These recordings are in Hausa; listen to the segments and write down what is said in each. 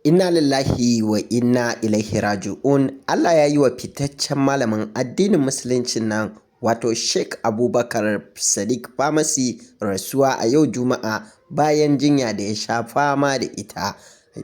Inna lillahi wa inna ilaihi raji'un. Allah ya yi wa fitaccen malamin addinin Musulunci nan wato Sheikh Abubakar Sadiq Pharmacy rasuwa a yau Juma'a bayan jinya da ya sha fama da ita.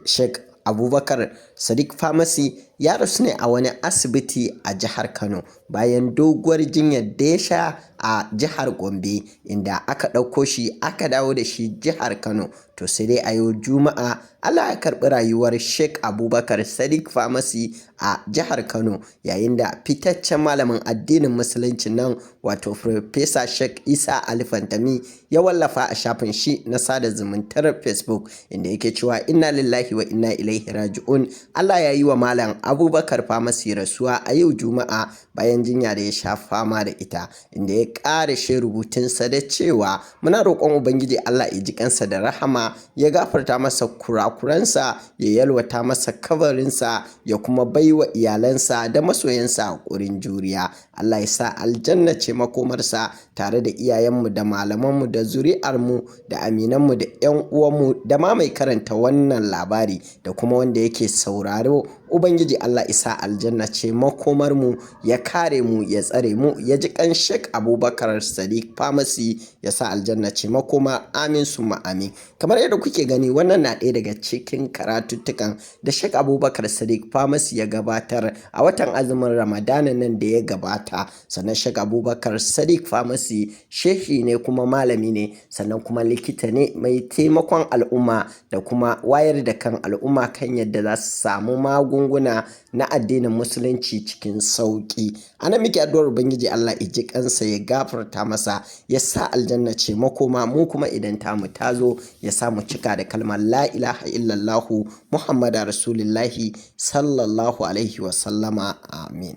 Sheikh Abubakar Sadiq Pharmacy ya rasu ne a wani asibiti a jihar Kano bayan doguwar jinyar da ya sha a jihar Gombe, inda aka ɗauko shi aka dawo da shi jihar Kano. To sai dai a yau Juma'a Allah ya karɓi rayuwar Sheikh Abubakar Sadiq Pharmacy a jihar Kano, yayin da fitaccen malamin addinin Musulunci nan wato Farfesa Sheikh Isa Ali Fantami ya wallafa a shafin shi na sada zumuntar Facebook, inda yake cewa inna lillahi wa inna ilaihi raji'un. Allah ya yi wa Malam Abubakar Pharmacy rasuwa a yau Juma'a bayan jinya da ya sha fama da ita, inda ya ƙara shi rubutunsa da cewa muna roƙon Ubangiji Allah ya ji kansa da rahama, ya gafarta masa kurakuransa, ya yalwata masa kabarinsa, ya kuma baiwa iyalansa da masoyansa haƙurin juriya. Allah ya sa aljanna ce makomarsa tare da iyayenmu da malamanmu da zuri'armu da aminanmu da 'yan uwanmu da ma mai karanta wannan labari da kuma wanda yake sauraro. Ubangiji Allah isa aljanna ce makomarmu, ya kare mu, ya tsare mu, ya ji kan Sheikh Abubakar Sadiq Pharmacy, ya sa aljanna ce makoma, amin summa amin. Kamar yadda kuke gani, wannan na ɗaya daga cikin karatuttukan da Sheikh Abubakar Sadiq Pharmacy ya gabatar a watan azumin Ramadana nan da ya gabata. Sannan Sheikh Abubakar Sadiq Pharmacy shehi ne kuma malami ne, sannan kuma likita ne mai taimakon al'umma da kuma wayar da kan al'umma kan yadda za su samu magunguna na addinin Musulunci cikin sauƙi. Ana muke addu'ar Ubangiji Allah ya ji kansa, ya gafarta masa, ya sa aljanna ce makoma, mu kuma idan tamu ta zo ya sa mu cika da kalmar la ilaha illallahu Muhammadu Rasulullahi sallallahu alaihi wasallama, amin.